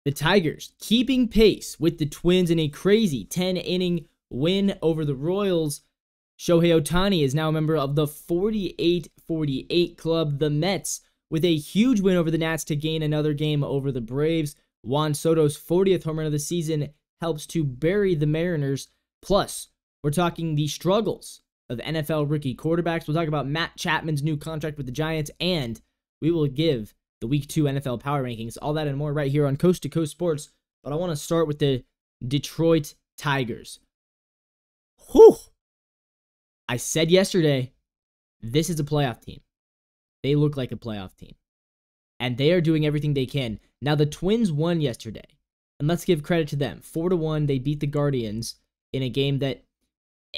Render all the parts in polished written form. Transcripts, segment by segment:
The Tigers keeping pace with the Twins in a crazy 10-inning win over the Royals. Shohei Ohtani is now a member of the 48-48 club. The Mets with a huge win over the Nats to gain another game over the Braves. Juan Soto's 40th home run of the season helps to bury the Mariners. Plus, we're talking the struggles of NFL rookie quarterbacks. We'll talk about Matt Chapman's new contract with the Giants, and we will give the Week 2 NFL Power Rankings. All that and more right here on Coast to Coast Sports. But I want to start with the Detroit Tigers. Whew! I said yesterday, this is a playoff team. They look like a playoff team. And they are doing everything they can. Now, the Twins won yesterday. And let's give credit to them. 4-1, they beat the Guardians in a game that,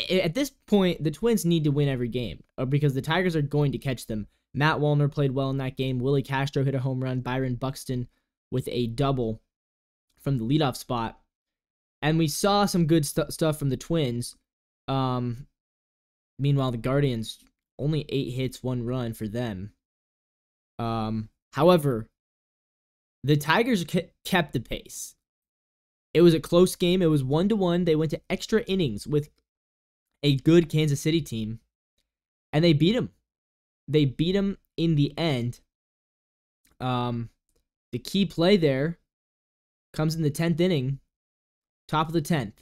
at this point, the Twins need to win every game. Because the Tigers are going to catch them. Matt Wallner played well in that game. Willie Castro hit a home run. Byron Buxton with a double from the leadoff spot. And we saw some good stuff from the Twins. Meanwhile, the Guardians, only 8 hits, 1 run for them. However, the Tigers kept the pace. It was a close game. It was 1-1. They went to extra innings with a good Kansas City team, and they beat them. They beat them in the end. The key play there comes in the 10th inning, top of the 10th.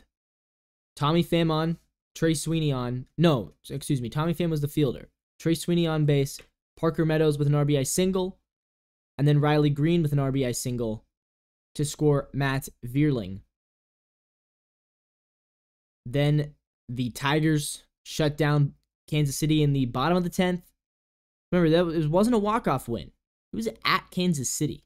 Tommy Pham on, Trey Sweeney on. No, excuse me. Tommy Pham was the fielder. Trey Sweeney on base. Parker Meadows with an RBI single. And then Riley Green with an RBI single to score Matt Vierling. Then the Tigers shut down Kansas City in the bottom of the 10th. Remember, it wasn't a walk-off win. It was at Kansas City.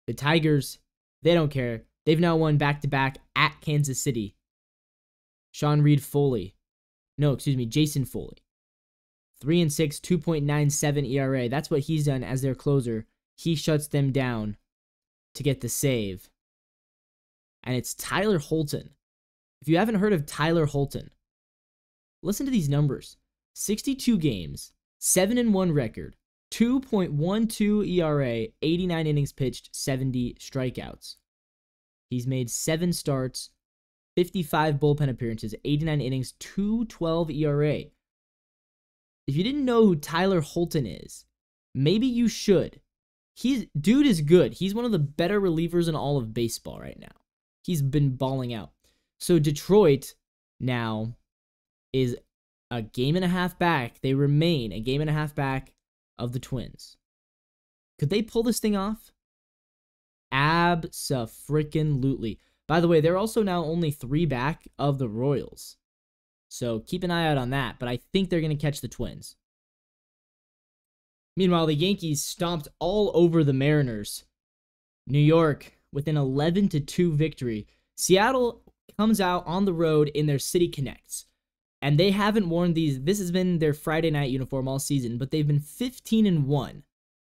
The Tigers, they don't care. They've now won back-to-back at Kansas City. Jason Foley. 3-6, 2.97 ERA. That's what he's done as their closer. He shuts them down to get the save. And it's Tyler Holton. If you haven't heard of Tyler Holton, listen to these numbers. 62 games, 7-1 record, 2.12 ERA, 89 innings pitched, 70 strikeouts. He's made 7 starts, 55 bullpen appearances, 89 innings, 2.12 ERA. If you didn't know who Tyler Holton is, maybe you should. Dude is good. He's one of the better relievers in all of baseball right now. He's been balling out. So Detroit now is a game and a half back. They remain a game and a half back of the Twins. Could they pull this thing off? Abso-freaking-lutely. By the way, they're also now only 3 back of the Royals. So keep an eye out on that, but I think they're going to catch the Twins. Meanwhile, the Yankees stomped all over the Mariners. New York with an 11-2 victory. Seattle comes out on the road in their City Connects. And they haven't worn these. This has been their Friday night uniform all season, but they've been 15-1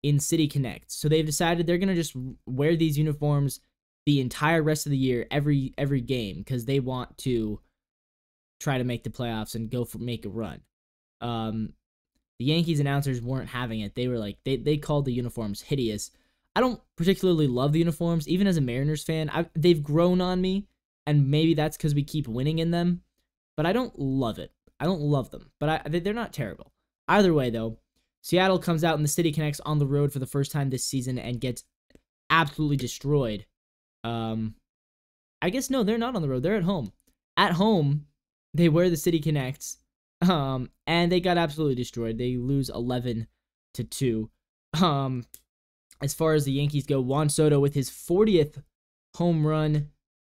in City Connects. So they've decided they're going to just wear these uniforms the entire rest of the year, every game, because they want to try to make the playoffs and make a run. The Yankees announcers weren't having it. They were like, they called the uniforms hideous. I don't particularly love the uniforms, even as a Mariners fan. They've grown on me, and maybe that's because we keep winning in them, but I don't love it. I don't love them, but they're not terrible. Either way, though, Seattle comes out in the City Connects on the road for the first time this season and gets absolutely destroyed. I guess, no, they're not on the road. They're at home. At home, they wear the City Connects, and they got absolutely destroyed. They lose 11-2. As far as the Yankees go, Juan Soto with his 40th home run.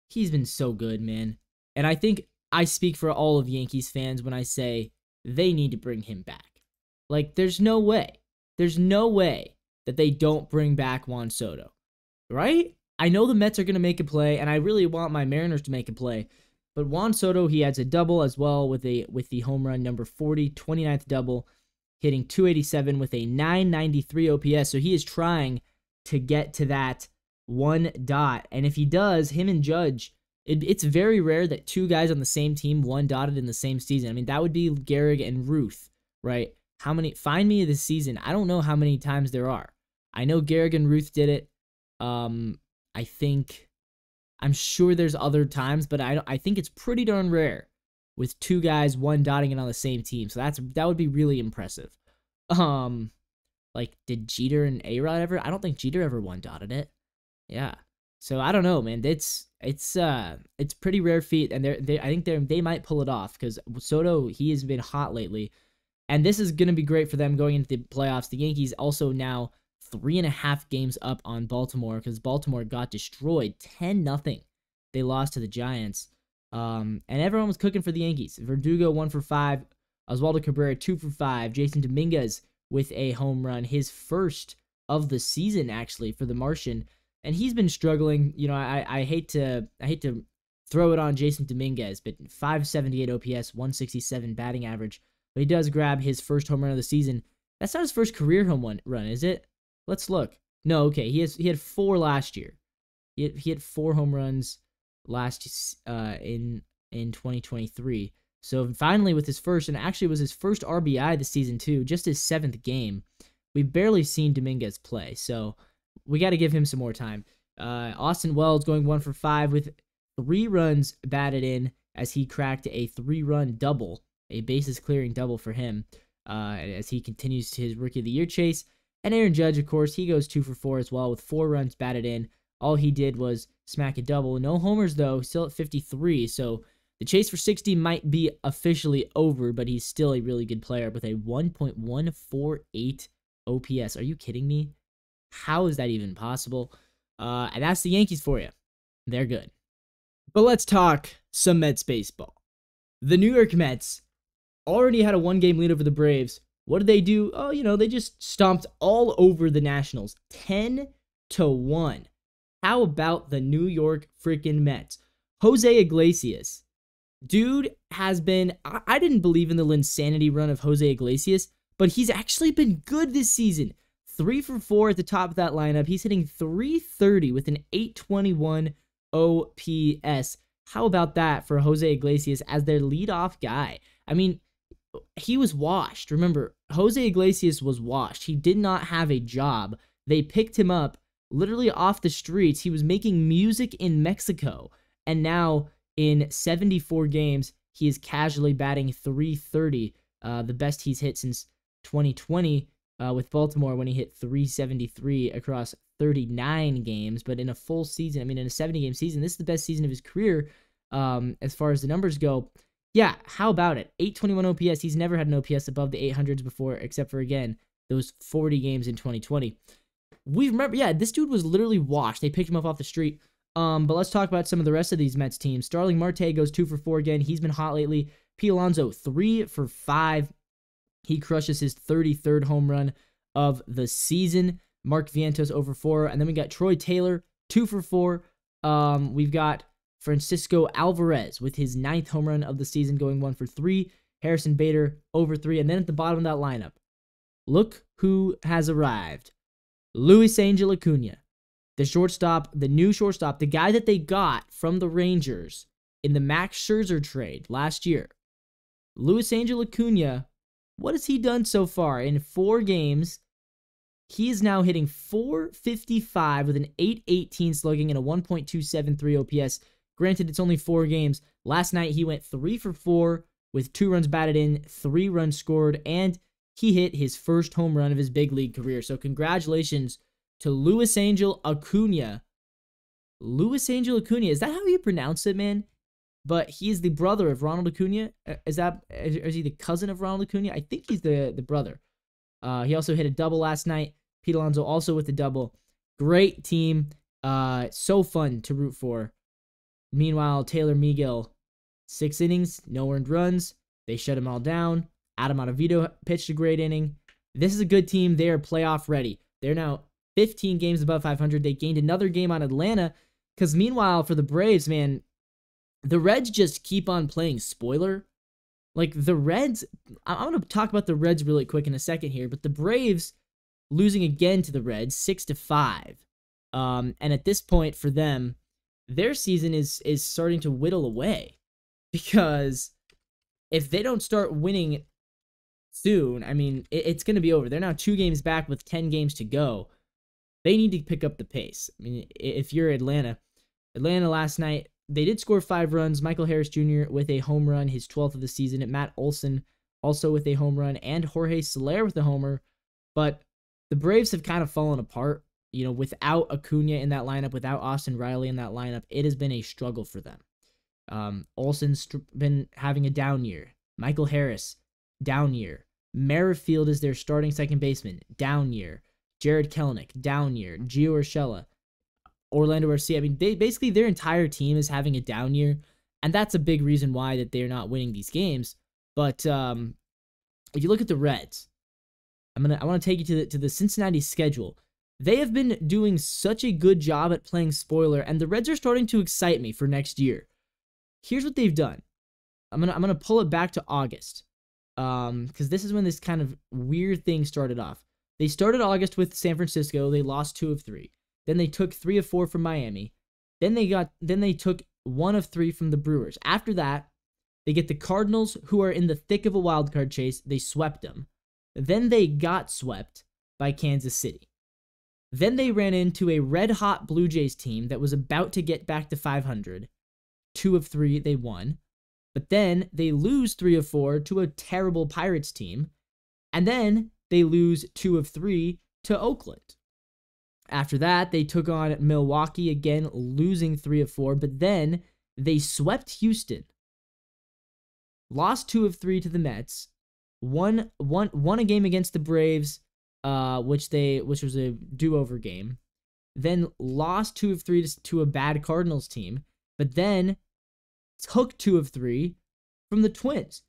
He's been so good, man. And I think I speak for all of Yankees fans when I say they need to bring him back. Like, there's no way. There's no way that they don't bring back Juan Soto. Right? I know the Mets are going to make a play, and I really want my Mariners to make a play. But Juan Soto, he adds a double as well with the home run number 40, 29th double, hitting .287 with a .993 OPS. So he is trying to get to that 1 dot. And if he does, him and Judge, it's very rare that 2 guys on the same team 1 dotted in the same season. I mean, that would be Gehrig and Ruth, right? How many? Find me this season. I don't know how many times there are. I know Gehrig and Ruth did it. I'm sure there's other times, but I think it's pretty darn rare with two guys, one dotting it on the same team. So that would be really impressive. Like, did Jeter and A-Rod ever? I don't think Jeter ever one dotted it. Yeah. So I don't know, man. It's pretty rare feat, and I think they might pull it off because Soto, he has been hot lately, and this is gonna be great for them going into the playoffs. The Yankees also now 3.5 games up on Baltimore because Baltimore got destroyed 10-0. They lost to the Giants, and everyone was cooking for the Yankees. Verdugo 1 for 5, Oswaldo Cabrera 2 for 5, Jason Dominguez with a home run, his first of the season actually for the Martian. And he's been struggling. You know, I hate to throw it on Jason Dominguez, but 578 OPS, 167 batting average. But he does grab his first home run of the season. That's not his first career home run, is it? Let's look. No, okay. He had 4 last year. He had 4 home runs last in 2023. So finally with his first, and actually it was his first RBI this season too, just his 7th game. We've barely seen Dominguez play, so we got to give him some more time. Austin Wells going 1 for 5 with 3 runs batted in as he cracked a 3-run double, a bases clearing double for him as he continues to his Rookie of the Year chase. And Aaron Judge, of course, he goes 2 for 4 as well with 4 runs batted in. All he did was smack a double. No homers, though, still at 53. So the chase for 60 might be officially over, but he's still a really good player with a 1.148 OPS. Are you kidding me? How is that even possible? And that's the Yankees for you. They're good. But let's talk some Mets baseball. The New York Mets already had a 1-game lead over the Braves. What did they do? Oh, they just stomped all over the Nationals. 10-1. How about the New York freaking Mets? Jose Iglesias. Dude has been... I didn't believe in the Linsanity run of Jose Iglesias, but he's actually been good this season. 3 for 4 at the top of that lineup. He's hitting .330 with an .821 OPS. How about that for Jose Iglesias as their leadoff guy? I mean, he was washed. Remember, Jose Iglesias was washed. He did not have a job. They picked him up literally off the streets. He was making music in Mexico. And now, in 74 games, he is casually batting .330, the best he's hit since 2020. With Baltimore when he hit .373 across 39 games. But in a full season, I mean, in a 70-game season, this is the best season of his career as far as the numbers go. Yeah, how about it? .821 OPS. He's never had an OPS above the 800s before, except for, again, those 40 games in 2020. This dude was literally washed. They picked him up off the street. But let's talk about some of the rest of these Mets teams. Starling Marte goes 2 for 4 again. He's been hot lately. Pete Alonso, 3 for 5. He crushes his 33rd home run of the season. Mark Vientos over 4. And then we got Troy Taylor, 2 for 4. We've got Francisco Alvarez with his 9th home run of the season going 1 for 3. Harrison Bader over 3. And then at the bottom of that lineup, look who has arrived. Luis Angel Acuna, the shortstop, the new shortstop, the guy that they got from the Rangers in the Max Scherzer trade last year. Luis Angel Acuna, what has he done so far? In 4 games, he is now hitting .455 with an .818 slugging and a 1.273 OPS. Granted, it's only 4 games. Last night, he went 3 for 4 with 2 runs batted in, 3 runs scored, and he hit his first home run of his big league career. So congratulations to Luis Angel Acuna. Luis Angel Acuna, is that how you pronounce it, man? But he is the brother of Ronald Acuna. Is he the cousin of Ronald Acuna? I think he's the brother. He also hit a double last night. Pete Alonso also with the double. Great team. So fun to root for. Meanwhile, Taylor Miguel, 6 innings, no earned runs. They shut him all down. Adam Ottavino pitched a great inning. This is a good team. They are playoff ready. They're now 15 games above 500. They gained another game on Atlanta. Because meanwhile, for the Braves, man, the Reds just keep on playing spoiler. Like, the Reds, I'm going to talk about the Reds really quick in a second here, but the Braves losing again to the Reds, 6-5. And at this point for them, their season is starting to whittle away. Because if they don't start winning soon, I mean, it's going to be over. They're now 2 games back with 10 games to go. they need to pick up the pace. I mean, if you're Atlanta last night, they did score 5 runs. Michael Harris Jr. with a home run, his 12th of the season. Matt Olson also with a home run, and Jorge Soler with a homer. But the Braves have kind of fallen apart. You know, without Acuna in that lineup, without Austin Riley in that lineup, it has been a struggle for them. Olson's been having a down year. Michael Harris, down year. Merrifield is their starting second baseman, down year. Jared Kelenic, down year. Gio Urshela, Orlando Arcia. I mean, basically their entire team is having a down year, and that's a big reason why that they're not winning these games. But if you look at the Reds, I want to take you to the Cincinnati schedule. They have been doing such a good job at playing spoiler, and the Reds are starting to excite me for next year. Here's what they've done. I'm gonna pull it back to August, because this is when this kind of weird thing started off. They started August with San Francisco. They lost 2 of 3. Then they took 3 of 4 from Miami. Then they took 1 of 3 from the Brewers. After that, they get the Cardinals, who are in the thick of a wild card chase. They swept them. Then they got swept by Kansas City. Then they ran into a red-hot Blue Jays team that was about to get back to 500. 2 of 3 they won. But then they lose 3 of 4 to a terrible Pirates team. And then they lose 2 of 3 to Oakland. After that, they took on Milwaukee, again losing 3 of 4. But then they swept Houston. Lost 2 of 3 to the Mets. Won a game against the Braves, which was a do-over game. Then lost 2 of 3 to a bad Cardinals team, but then took 2 of 3 from the Twins.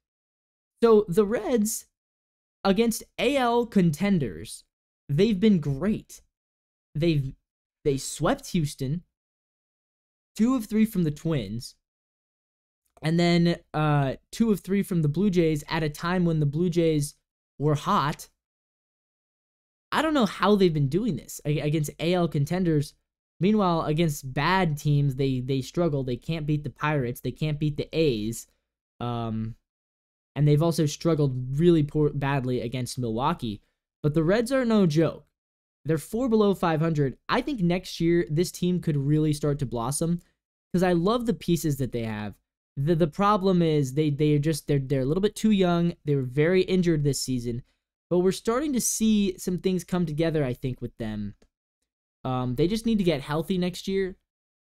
So the Reds, against AL contenders, they've been great. They swept Houston, 2 of 3 from the Twins, and then 2 of 3 from the Blue Jays at a time when the Blue Jays were hot. I don't know how they've been doing this against AL contenders. Meanwhile, against bad teams, they struggle. They can't beat the Pirates. They can't beat the A's. And they've also struggled really badly against Milwaukee. But the Reds are no joke. They're 4 below 500. I think next year, this team could really start to blossom, because I love the pieces that they have. The problem is they're a little bit too young. They were very injured this season. But we're starting to see some things come together, I think, with them. They just need to get healthy next year.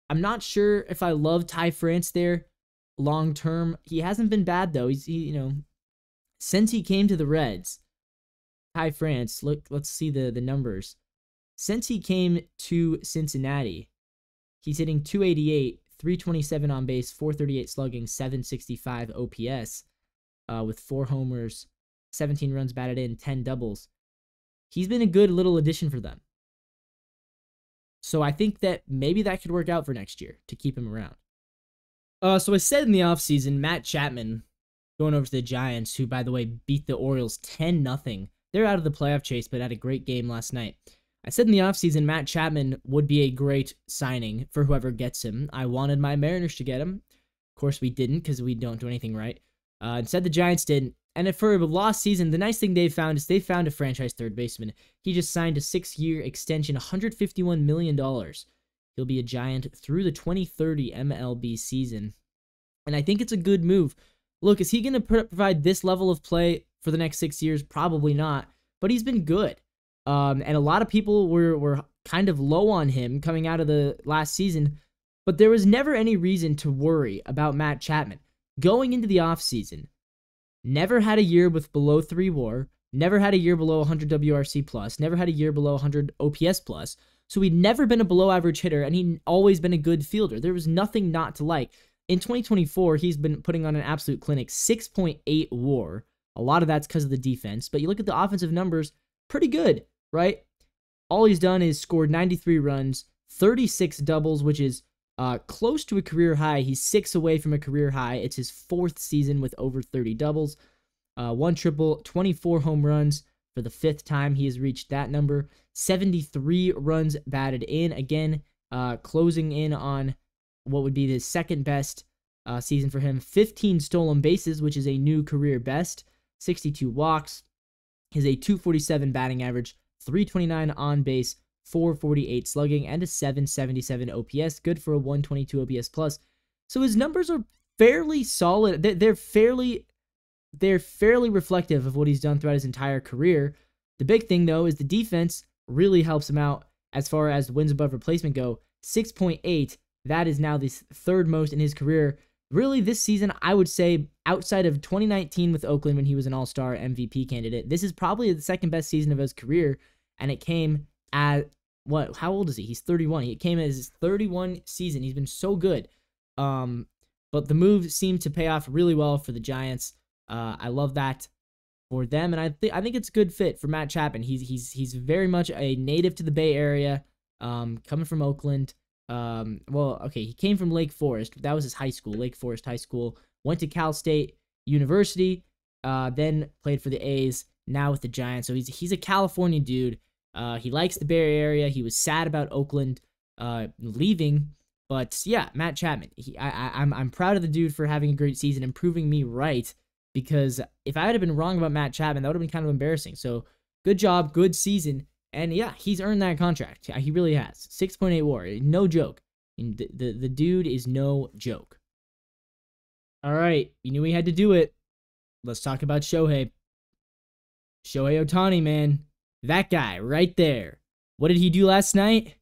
I'm not sure if I love Ty France there long term. He hasn't been bad, though. Since he came to the Reds, Ty France, let's see the numbers. Since he came to Cincinnati, he's hitting .288, 327 on base, 438 slugging, 765 OPS, with 4 homers, 17 runs batted in, 10 doubles. He's been a good little addition for them. So I think that maybe that could work out for next year to keep him around. So I said in the offseason, Matt Chapman going over to the Giants, who, by the way, beat the Orioles 10-0. They're out of the playoff chase, but had a great game last night. I said in the offseason, Matt Chapman would be a great signing for whoever gets him. I wanted my Mariners to get him. Of course, we didn't, because we don't do anything right. Instead, the Giants did. And for a lost season, the nice thing they found a franchise third baseman. He just signed a 6-year extension, $151 million. He'll be a Giant through the 2030 MLB season. And I think it's a good move. Look, is he going to provide this level of play for the next 6 years? Probably not. But he's been good. And a lot of people were kind of low on him coming out of the last season. But there was never any reason to worry about Matt Chapman. Going into the offseason, never had a year with below 3 WAR, never had a year below 100 WRC+, never had a year below 100 OPS+, so he'd never been a below-average hitter, and he'd always been a good fielder. There was nothing not to like. In 2024, he's been putting on an absolute clinic, 6.8 WAR. A lot of that's because of the defense, but you look at the offensive numbers, pretty good, right? All he's done is scored 93 runs, 36 doubles, which is close to a career high. He's 6 away from a career high. It's his 4th season with over 30 doubles. 1 triple, 24 home runs for the 5th time he has reached that number. 73 runs batted in. Again, closing in on what would be the 2nd best season for him. 15 stolen bases, which is a new career best. 62 walks. He has a .247 batting average, 329 on base, 448 slugging, and a 777 OPS. Good for a 122 OPS plus. So his numbers are fairly solid. They're fairly reflective of what he's done throughout his entire career. The big thing, though, is the defense really helps him out as far as wins above replacement go. 6.8. That is now the third most in his career. Really, this season, I would say, outside of 2019 with Oakland when he was an all-star MVP candidate, this is probably the second best season of his career, and it came at, what, how old is he? He's 31. It came as his 31 season. He's been so good. But the move seemed to pay off really well for the Giants. I love that for them, and I think it's a good fit for Matt Chapman. He's very much a native to the Bay Area, coming from Oakland. Well, okay, he came from Lake Forest. That was his high school, Lake Forest High School. Went to Cal State University, then played for the A's, now with the Giants. So he's a California dude. He likes the Bay Area. He was sad about Oakland leaving, but yeah, Matt Chapman. I'm proud of the dude for having a great season and proving me right, because if I had been wrong about Matt Chapman, that would have been kind of embarrassing. So good job, good season. And yeah, he's earned that contract. He really has. 6.8 WAR. No joke. The dude is no joke. All right. You knew we had to do it. Let's talk about Shohei. Shohei Ohtani, man. That guy right there. What did he do last night?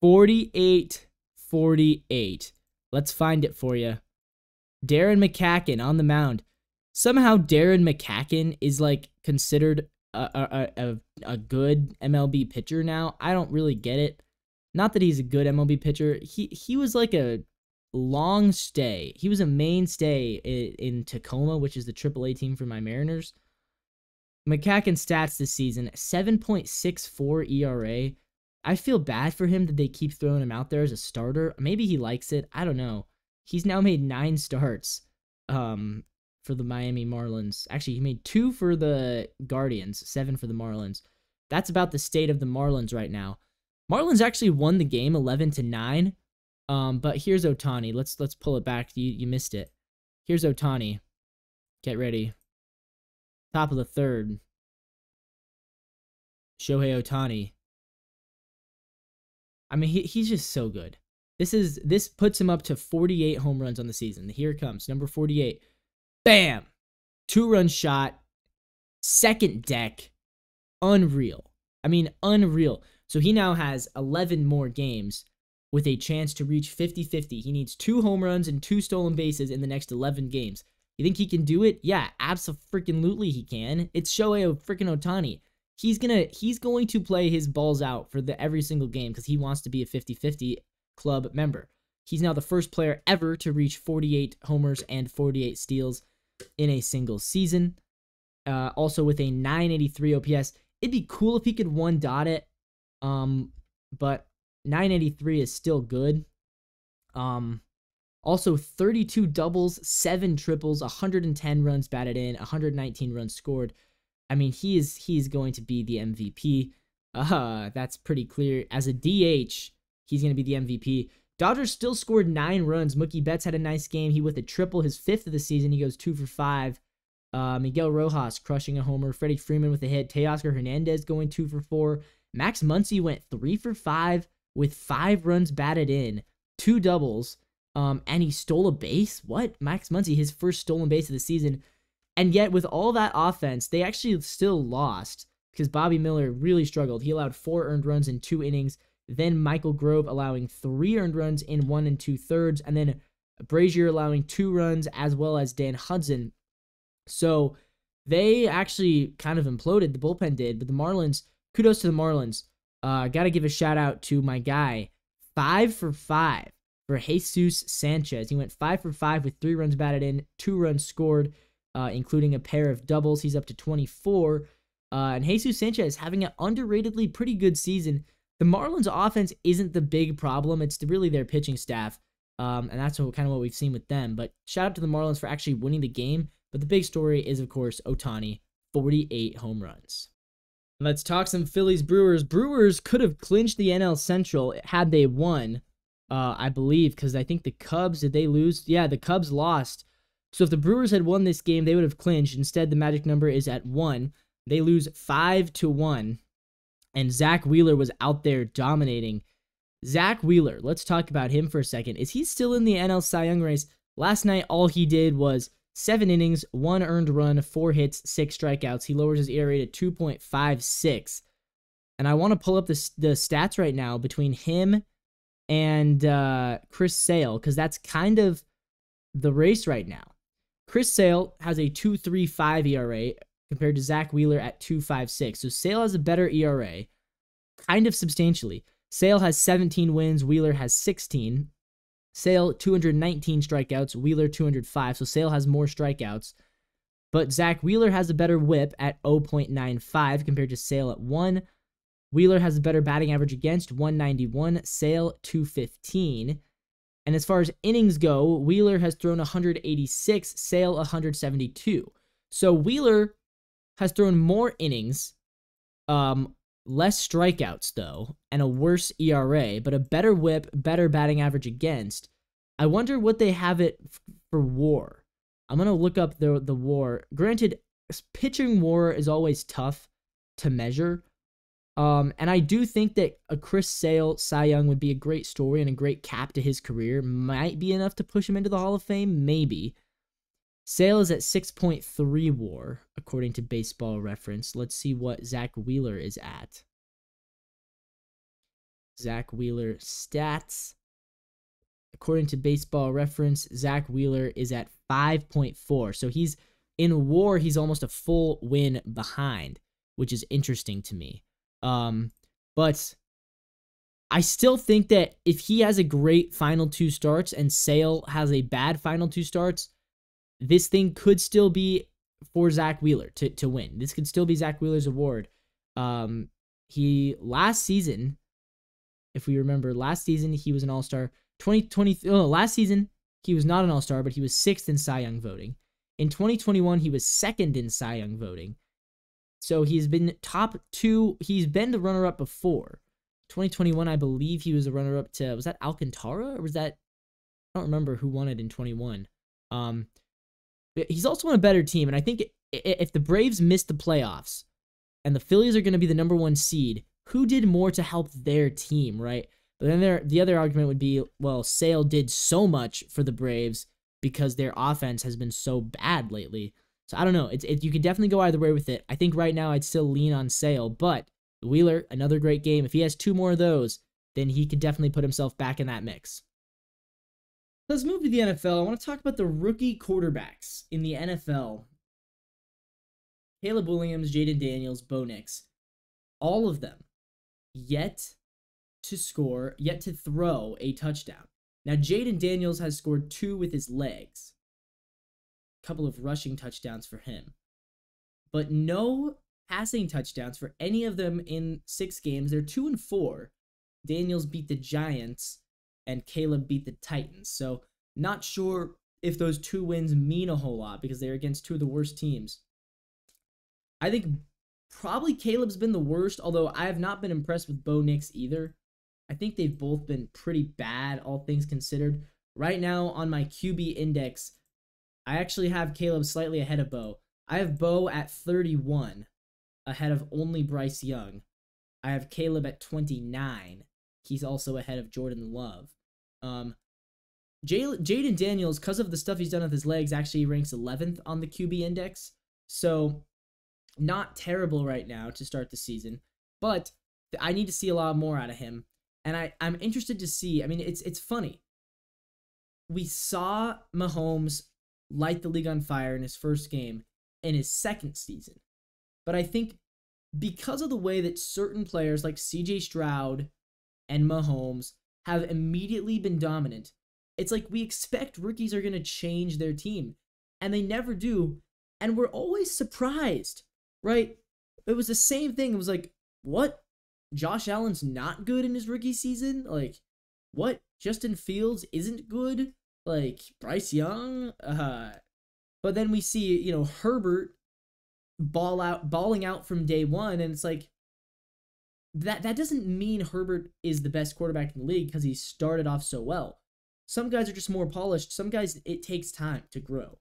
48-48. Let's find it for you. Darren McCacken on the mound. Somehow Darren McCacken is like considered a good MLB pitcher now. I don't really get it. Not that he's a good MLB pitcher. He was like a long stay. He was a mainstay in Tacoma, which is the AAA team for my Mariners. McCacken's stats this season, 7.64 ERA. I feel bad for him that they keep throwing him out there as a starter. Maybe he likes it. I don't know. He's now made 9 starts for the Miami Marlins. Actually, he made 2 for the Guardians, 7 for the Marlins. That's about the state of the Marlins right now. Marlins actually won the game 11-9. But here's Ohtani. Let's pull it back. You missed it. Here's Ohtani. Get ready. Top of the third. Shohei Ohtani. I mean, he's just so good. This puts him up to 48 home runs on the season. Here it comes, number 48. Bam! 2-run shot. Second deck. Unreal. I mean, unreal. So he now has 11 more games with a chance to reach 50-50. He needs 2 home runs and 2 stolen bases in the next 11 games. You think he can do it? Yeah, abso-freaking-lutely he can. It's Shohei freaking Ohtani. He's going to play his balls out for every single game because he wants to be a 50-50 club member. He's now the first player ever to reach 48 homers and 48 steals in a single season. Also with a 983 OPS. It'd be cool if he could one-dot it, but 983 is still good. Also 32 doubles, 7 triples, 110 runs batted in, 119 runs scored. I mean, he is going to be the MVP. That's pretty clear. As a DH, he's going to be the MVP. Dodgers still scored 9 runs. Mookie Betts had a nice game. He with a triple, his 5th of the season. He goes 2 for 5. Miguel Rojas crushing a homer. Freddie Freeman with a hit. Teoscar Hernandez going 2 for 4. Max Muncy went 3 for 5 with 5 runs batted in, 2 doubles, and he stole a base. What? Max Muncy, his first stolen base of the season. And yet, with all that offense, they actually still lost because Bobby Miller really struggled. He allowed 4 earned runs in 2 innings. Then Michael Grove allowing 3 earned runs in 1 2/3, and then Brazier allowing 2 runs, as well as Dan Hudson. So they actually kind of imploded. The bullpen did, but the Marlins, kudos to the Marlins. Got to give a shout out to my guy, 5 for 5 for Jesus Sanchez. He went 5 for 5 with 3 runs batted in, 2 runs scored, including a pair of doubles. He's up to 24. And Jesus Sanchez having an underratedly pretty good season. The Marlins offense isn't the big problem. It's really their pitching staff. And that's kind of what we've seen with them. But shout out to the Marlins for actually winning the game. But the big story is, of course, Ohtani, 48 home runs. Let's talk some Phillies-Brewers. Brewers could have clinched the NL Central had they won, I believe, because I think the Cubs, did they lose? Yeah, the Cubs lost. So if the Brewers had won this game, they would have clinched. Instead, the magic number is at 1. They lose 5-1. and Zach Wheeler was out there dominating. Zach Wheeler, let's talk about him for a second. Is he still in the NL Cy Young race? Last night, all he did was 7 innings, 1 earned run, 4 hits, 6 strikeouts. He lowers his ERA to 2.56. And I want to pull up the stats right now between him and Chris Sale, because that's kind of the race right now. Chris Sale has a 2.35 ERA compared to Zach Wheeler at 2.56. So Sale has a better ERA, kind of substantially. Sale has 17 wins, Wheeler has 16. Sale, 219 strikeouts, Wheeler, 205. So Sale has more strikeouts. But Zach Wheeler has a better whip at 0.95 compared to Sale at 1. Wheeler has a better batting average against, 191. Sale, 215. And as far as innings go, Wheeler has thrown 186, Sale 172. So Wheeler has thrown more innings, less strikeouts, though, and a worse ERA, but a better whip, better batting average against. I wonder what they have it for WAR. I'm going to look up the WAR. Granted, pitching WAR is always tough to measure, and I do think that a Chris Sale Cy Young would be a great story and a great cap to his career. Might be enough to push him into the Hall of Fame, maybe. Sale is at 6.3 WAR, according to Baseball Reference. Let's see what Zach Wheeler is at. Zach Wheeler stats. According to Baseball Reference, Zach Wheeler is at 5.4. So he's in WAR, he's almost a full win behind, which is interesting to me. But I still think that if he has a great final 2 starts and Sale has a bad final 2 starts, this thing could still be for Zach Wheeler to win. This could still be Zach Wheeler's award. He last season, if we remember, last season he was an All-Star. Last season he was not an All-Star, but he was 6th in Cy Young voting. In 2021, he was 2nd in Cy Young voting. So he's been top 2. He's been the runner-up before. 2021, I believe he was a runner-up to, was that Alcantara? Or was that, I don't remember who won it in 21. He's also on a better team, and I think if the Braves miss the playoffs and the Phillies are going to be the number 1 seed, who did more to help their team, right? But then the other argument would be, well, Sale did so much for the Braves because their offense has been so bad lately. So I don't know. You could definitely go either way with it. I think right now I'd still lean on Sale, but Wheeler, another great game. If he has 2 more of those, then he could definitely put himself back in that mix. Let's move to the NFL. I want to talk about the rookie quarterbacks in the NFL. Caleb Williams, Jaden Daniels, Bo Nix. All of them yet to score, yet to throw a touchdown. Now, Jaden Daniels has scored 2 with his legs. A couple of rushing touchdowns for him. But no passing touchdowns for any of them in 6 games. They're 2-4. Daniels beat the Giants, and Caleb beat the Titans. So, not sure if those 2 wins mean a whole lot because they're against 2 of the worst teams. I think probably Caleb's been the worst, although I have not been impressed with Bo Nix either. I think they've both been pretty bad, all things considered. Right now, on my QB index, I actually have Caleb slightly ahead of Bo. I have Bo at 31, ahead of only Bryce Young. I have Caleb at 29. He's also ahead of Jordan Love. Jaden Daniels, because of the stuff he's done with his legs, actually ranks 11th on the QB index. So, not terrible right now to start the season. But I need to see a lot more out of him. And I'm interested to see. I mean, it's funny. We saw Mahomes light the league on fire in his first game in his second season. But I think because of the way that certain players like CJ Stroud and Mahomes have immediately been dominant, it's like we expect rookies are going to change their team. And they never do. And we're always surprised, right? It was the same thing. It was like, what? Josh Allen's not good in his rookie season? Like, what? Justin Fields isn't good? Like, Bryce Young? But then we see, Herbert balling out from day one, and it's like, that doesn't mean Herbert is the best quarterback in the league because he started off so well. Some guys are just more polished. Some guys, it takes time to grow.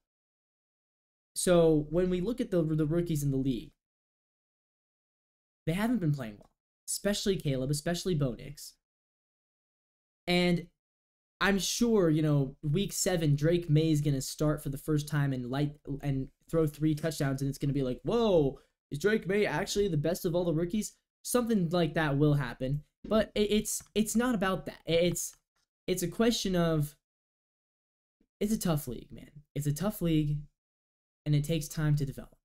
So when we look at the rookies in the league, they haven't been playing well. especially Caleb, especially Bo Nix. And I'm sure, week 7, Drake May is going to start for the first time and throw 3 touchdowns, and it's going to be like, whoa, is Drake May actually the best of all the rookies? Something like that will happen, but it's not about that. It's a question of, it's a tough league, man. It's a tough league, and it takes time to develop.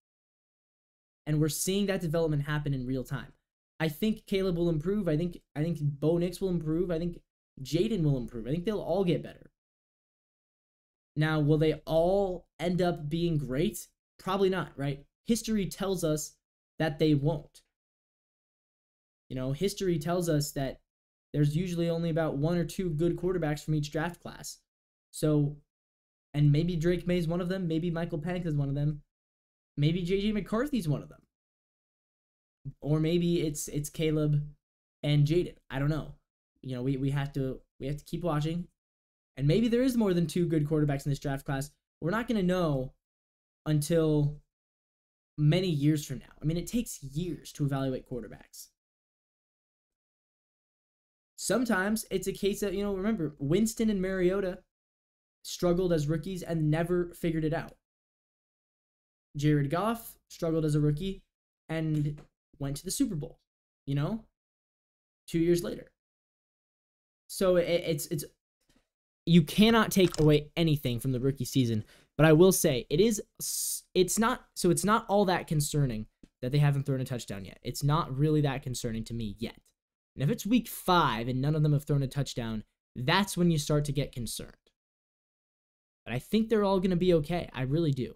And we're seeing that development happen in real time. I think Caleb will improve. I think Bo Nix will improve. I think Jaden will improve. I think they'll all get better. Now, will they all end up being great? Probably not, right? History tells us that they won't. History tells us that there's usually only about 1 or 2 good quarterbacks from each draft class. So, and maybe Drake May is one of them. Maybe Michael Penix is one of them. Maybe J.J. McCarthy's one of them. Or maybe it's Caleb and Jaden. I don't know. We have to keep watching. And maybe there is more than 2 good quarterbacks in this draft class. We're not going to know until many years from now. I mean, it takes years to evaluate quarterbacks. Sometimes it's a case of, remember, Winston and Mariota struggled as rookies and never figured it out. Jared Goff struggled as a rookie and went to the Super Bowl, 2 years later. So it's you cannot take away anything from the rookie season, but I will say it's not all that concerning that they haven't thrown a touchdown yet. It's not really that concerning to me yet. And if it's week 5 and none of them have thrown a touchdown, that's when you start to get concerned. But I think they're all going to be okay. I really do.